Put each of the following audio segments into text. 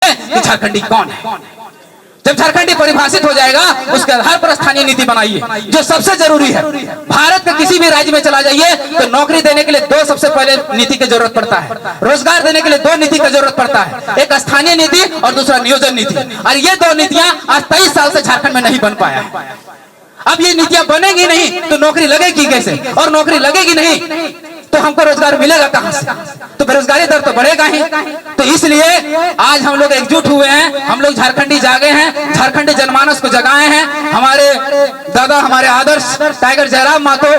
लीजिए कि झारखंडी कौन है। जब झारखंडी परिभाषित हो जाएगा उसके आधार पर स्थानीय नीति बनाइए, जो सबसे जरूरी है। भारत के किसी भी राज्य में चला जाइए तो नौकरी देने के लिए दो सबसे पहले नीति की जरूरत पड़ता है, रोजगार देने के लिए दो नीति की जरूरत पड़ता है, एक स्थानीय नीति और दूसरा नियोजन नीति। और ये दो नीतियां आज 23 साल से झारखंड में नहीं बन पाया। अब ये नीतियां बनेगी नहीं तो नौकरी लगेगी कैसे, और नौकरी लगेगी नहीं तो हमको रोजगार मिलेगा कहां से, तो बेरोजगारी दर तो बढ़ेगा ही। तो इसलिए आज हम लोग एकजुट हुए हैं, हम लोग झारखंडी जागे हैं, झारखंडी जनमानस को जगाए हैं। हमारे दादा, हमारे आदर्श टाइगर जयराम मातो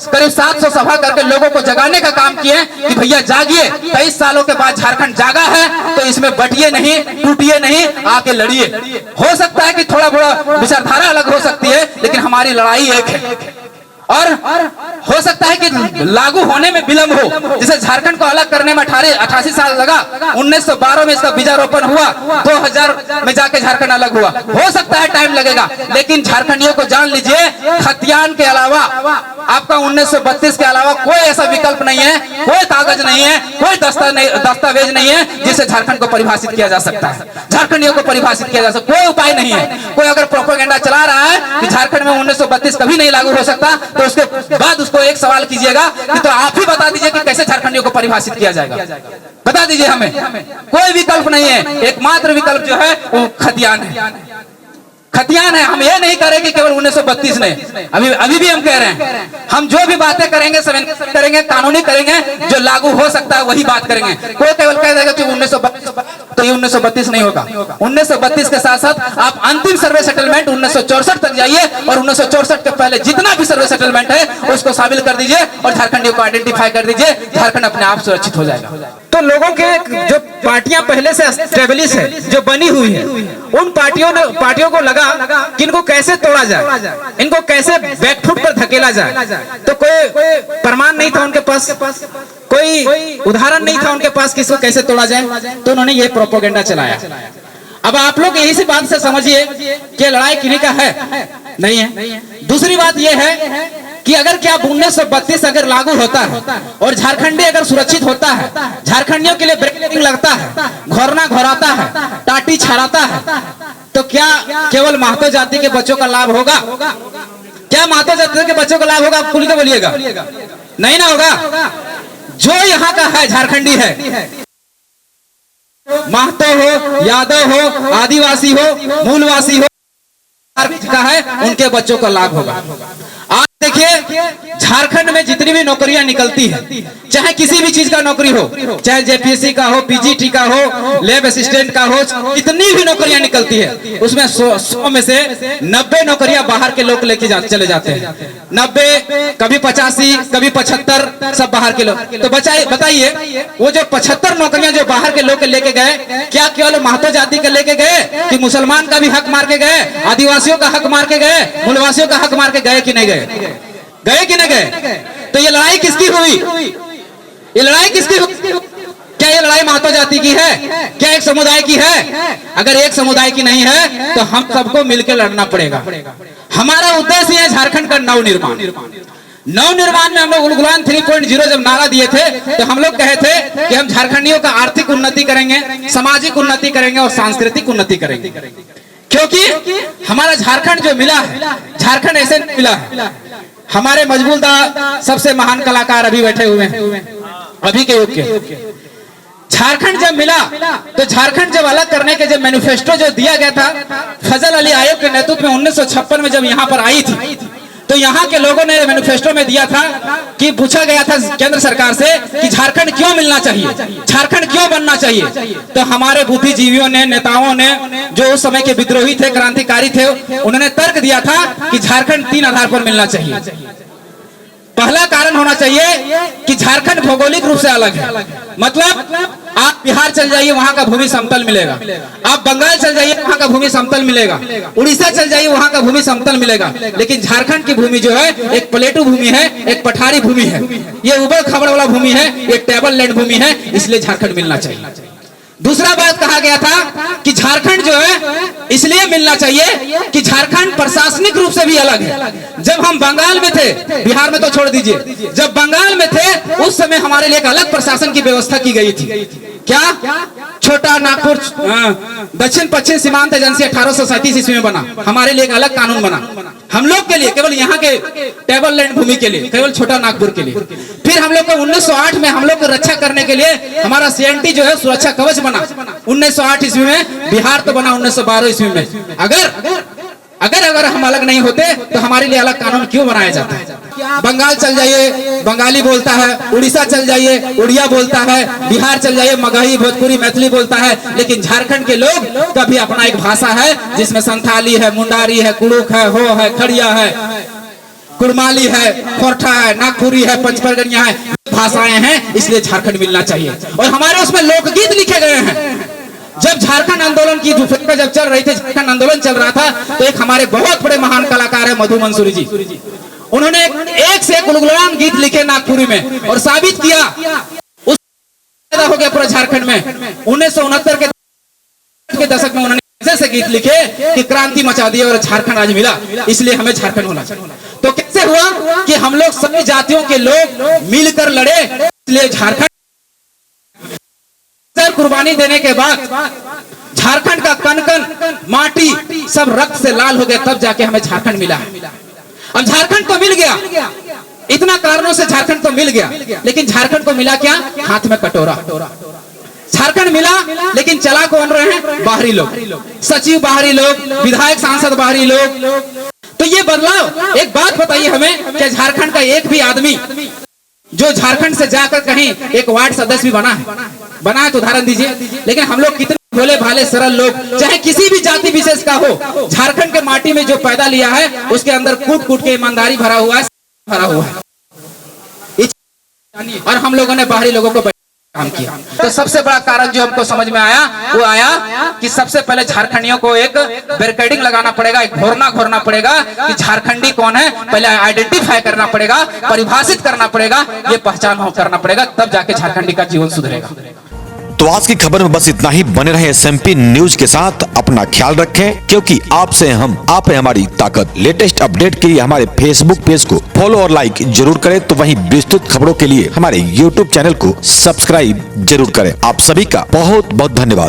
करीब 700 सभा करके लोगों को जगाने का काम किए कि भैया जागिए, 23 सालों के बाद झारखंड जागा है तो इसमें बटिए नहीं, टूटिए नहीं, आके लड़िए। हो सकता है कि थोड़ा बड़ा विचारधारा अलग हो सकती है, लेकिन हमारी लड़ाई एक है। और हो सकता है कि लागू होने में विलंब हो, जैसे झारखंड को अलग करने में 88 साल लगा, 1912 में इसका बीजारोपण हुआ, 2000 में जाके झारखंड अलग हुआ। हो सकता है टाइम लगेगा, लेकिन झारखंडियों को जान लीजिए, खतियान के अलावा आपका 1932 के अलावा कोई ऐसा विकल्प नहीं है, कोई कागज नहीं है, कोई दस्तावेज नहीं है जिससे झारखंड को परिभाषित किया जा सकता है, झारखंडियों को परिभाषित किया जा सकता, कोई उपाय नहीं है। कोई अगर प्रोपेगेंडा चला रहा है कि झारखंड में 1932 कभी नहीं लागू हो सकता, तो उसके बाद उसको एक सवाल कीजिएगा कि तो आप ही बता दीजिए कि कैसे झारखंडियों को परिभाषित किया जाएगा, बता दीजिए हमें। कोई विकल्प नहीं है, एकमात्र विकल्प जो है वो खतियान है, खतियान है। हम ये नहीं करेंगे केवल 1932 ने, अभी भी हम कह रहे हैं, हम जो भी बातें करेंगे करेंगे कानूनी करेंगे, जो लागू हो सकता है वही बात करेंगे। कोई केवल कह देगा कि 1932 तो ये 1932 नहीं होगा। 1932 के साथ साथ आप अंतिम सर्वे सेटलमेंट 1964 तक जाइए और 1964 के पहले जितना भी सर्वे सेटलमेंट है उसको शामिल कर दीजिए और झारखंडियों को आइडेंटिफाई कर दीजिए, झारखंड अपने आप सुरक्षित हो जाएगा। तो लोगों के जो पार्टियां पहले से स्टेबलिश है, जो बनी हुई है, उन पार्टियों को लगा कि इनको कैसे तोड़ा जाए, इनको कैसे बैकफुट पर धकेला जाए। तो कोई प्रमाण नहीं था उनके पास, कोई उदाहरण नहीं था उनके पास कि इसको कैसे तोड़ा जाए, तो उन्होंने ये प्रोपेगेंडा चलाया। अब आप लोग यही सी बात से समझिए कि लड़ाई किन्हीं का है, नहीं है। दूसरी बात यह है कि अगर क्या 1932 अगर लागू होता है और झारखंडी अगर सुरक्षित होता है, झारखंडियों के लिए ब्रेकिंग लगता है, घोरना घोराता है, टाटी छड़ाता है, तो क्या केवल महतो जाति के बच्चों का लाभ होगा? क्या महतो जाति के बच्चों का लाभ होगा? आप खुल के बोलिएगा, नहीं ना होगा। जो यहाँ का है झारखंडी है, महतो हो, यादव हो, आदिवासी हो, मूलवासी हो, का है, उनके बच्चों का लाभ होगा। आज देखिए झारखंड में जितनी भी नौकरियां निकलती है, चाहे किसी भी चीज का नौकरी हो, चाहे जेपीएससी का हो, पीजीटी का हो, लैब असिस्टेंट का हो, इतनी भी नौकरियां निकलती है, उसमें 100 में से 90 नौकरियां बाहर के लोग लेके चले जाते हैं। 90, कभी 85, कभी 75, सब बाहर के लोग। तो बताइए वो जो 75 नौकरियां जो बाहर के लोग लेके गए, क्या केवल महतो जाति के लेके गए कि मुसलमान का भी हक मार के गए, आदिवासियों का हक मार के गए, मूलवासियों का हक मार के गए कि नहीं गए? गए कि नहीं गए? तो ये लड़ाई किसकी हुई? ये लड़ाई किसकी हुई? क्या ये लड़ाई महतो जाति की है? क्या एक समुदाय की है? अगर एक समुदाय की नहीं है तो हम सबको मिलकर लड़ना पड़ेगा। हमारा उद्देश्य है झारखंड का नवनिर्माण। नवनिर्माण में हम लोग उलगुलान 3.0 जब नारा दिए थे तो हम लोग कहे थे कि हम झारखंडियों का आर्थिक उन्नति करेंगे, सामाजिक उन्नति करेंगे और सांस्कृतिक उन्नति करेंगे। क्योंकि हमारा झारखंड जो मिला है, झारखंड ऐसे नहीं मिला है। हमारे मजबूरदार सबसे महान कलाकार अभी बैठे हुए हैं, अभी के युग के। झारखंड जब मिला तो झारखंड जब अलग करने के जब मैनिफेस्टो जो दिया गया था फजल अली आयोग के नेतृत्व में 1956 में जब यहाँ पर आई थी, तो यहाँ के लोगों ने मैनिफेस्टो में दिया था कि पूछा गया था केंद्र सरकार से कि झारखंड क्यों मिलना चाहिए, झारखंड क्यों बनना चाहिए। तो हमारे बुद्धिजीवियों ने, नेताओं ने, जो उस समय के विद्रोही थे, क्रांतिकारी थे, उन्होंने तर्क दिया था कि झारखंड 3 आधार पर मिलना चाहिए। पहला कारण होना चाहिए कि झारखंड भौगोलिक रूप से अलग है, मतलब आप बिहार चल जाइए वहां का भूमि समतल मिलेगा, आप बंगाल चल जाइए वहां का भूमि समतल मिलेगा, उड़ीसा चल जाइए वहां का भूमि समतल मिलेगा। लेकिन झारखंड की भूमि जो है एक प्लेटू भूमि है, एक पठारी भूमि है, ये उबड़ खाबड़ वाला भूमि है, एक टेबल लैंड भूमि है, इसलिए झारखंड मिलना चाहिए। दूसरा बात कहा गया था कि झारखंड जो है इसलिए मिलना चाहिए कि झारखंड प्रशासनिक रूप से भी अलग है। जब हम बंगाल में थे, बिहार में तो छोड़ दीजिए, जब बंगाल में थे उस समय हमारे लिए एक अलग प्रशासन की व्यवस्था की गई थी। क्या? छोटा नागपुर दक्षिण पश्चिम सीमांत एजेंसी 1837 ईस्वी में बना। हमारे लिए एक अलग कानून बना, हम लोग के लिए, केवल यहाँ के टेबल लैंड भूमि के लिए, केवल छोटा नागपुर के लिए। फिर हम लोग को 1908 में हम लोग को रक्षा करने के लिए हमारा CNT जो है सुरक्षा कवच बना 1908 ईस्वी में। बिहार तो बना 1912 ईस्वी में। अगर हम अलग नहीं होते तो हमारे लिए अलग कानून क्यों बनाया जाता है? बंगाल चल जाइए, बंगाली बोलता है। उड़ीसा चल जाइए, उड़िया बोलता है। बिहार चल जाइए, मगही, भोजपुरी, मैथिली बोलता है। लेकिन झारखंड के लोग का भी अपना एक भाषा है, जिसमें संथाली है, मुंडारी है, कुड़ुक है, हो है, खड़िया है, कुड़माली है, खोरठा है, नागपुरी है, पंचपरगनिया है, भाषाएं हैं। इसलिए झारखंड मिलना चाहिए। और हमारे उसमें लोकगीत लिखे गए हैं। जब झारखंड आंदोलन की जुफेका जब चल रही थी, झारखंड आंदोलन चल रहा था, तो एक हमारे बहुत बड़े महान कलाकार है मधु मंसूरी जी। उन्होंने एक से एक गुलगुलान गीत लिखे नागपुरी में और साबित किया। उस पैदा हो गया पूरा झारखंड में। 1969 के दशक में उन्होंने ऐसे गीत लिखे कि क्रांति मचा दी और झारखंड आज मिला। इसलिए हमें झारखंड होना चाहिए। तो कैसे हुआ कि हम लोग सभी जातियों के लोग मिलकर लड़े, इसलिए झारखंड कुर्बानी देने के बाद झारखंड का कण कण माटी सब रक्त से लाल हो गया, तब जाके हमें झारखंड मिला। अब झारखंड तो मिल गया, इतना कारणों से झारखंड तो मिल गया, लेकिन झारखंड को मिला क्या? हाथ में कटोरा। झारखंड मिला, लेकिन चला कौन रहे हैं? बाहरी लोग, सचिव बाहरी लोग, विधायक सांसद बाहरी लोग। तो ये बदलाव, एक बात बताइए हमें, कि झारखंड का एक भी आदमी जो झारखंड से जाकर कहीं एक वार्ड सदस्य भी बना है तो उदाहरण दीजिए। लेकिन हम लोग कितने भोले भाले सरल लोग, चाहे किसी भी जाति विशेष का हो, झारखंड के माटी में जो पैदा लिया है उसके अंदर कूट कूट के ईमानदारी भरा हुआ है। और हम लोगों ने बाहरी लोगों को काम किया। तो सबसे बड़ा कारण जो हमको समझ में आया वो आया कि सबसे पहले झारखंडियों को एक बैरिकेडिंग लगाना पड़ेगा, एक घोरना पड़ेगा कि झारखंडी कौन है। पहले आइडेंटिफाई करना पड़ेगा, परिभाषित करना पड़ेगा, ये पहचान करना पड़ेगा, तब जाके झारखंडी का जीवन सुधरेगा। तो आज की खबर में बस इतना ही। बने रहे SMP न्यूज के साथ, अपना ख्याल रखें, क्योंकि आपसे हम, आप है हमारी ताकत। लेटेस्ट अपडेट के लिए हमारे फेसबुक पेज को फॉलो और लाइक जरूर करें, तो वहीं विस्तृत खबरों के लिए हमारे YouTube चैनल को सब्सक्राइब जरूर करें। आप सभी का बहुत बहुत धन्यवाद।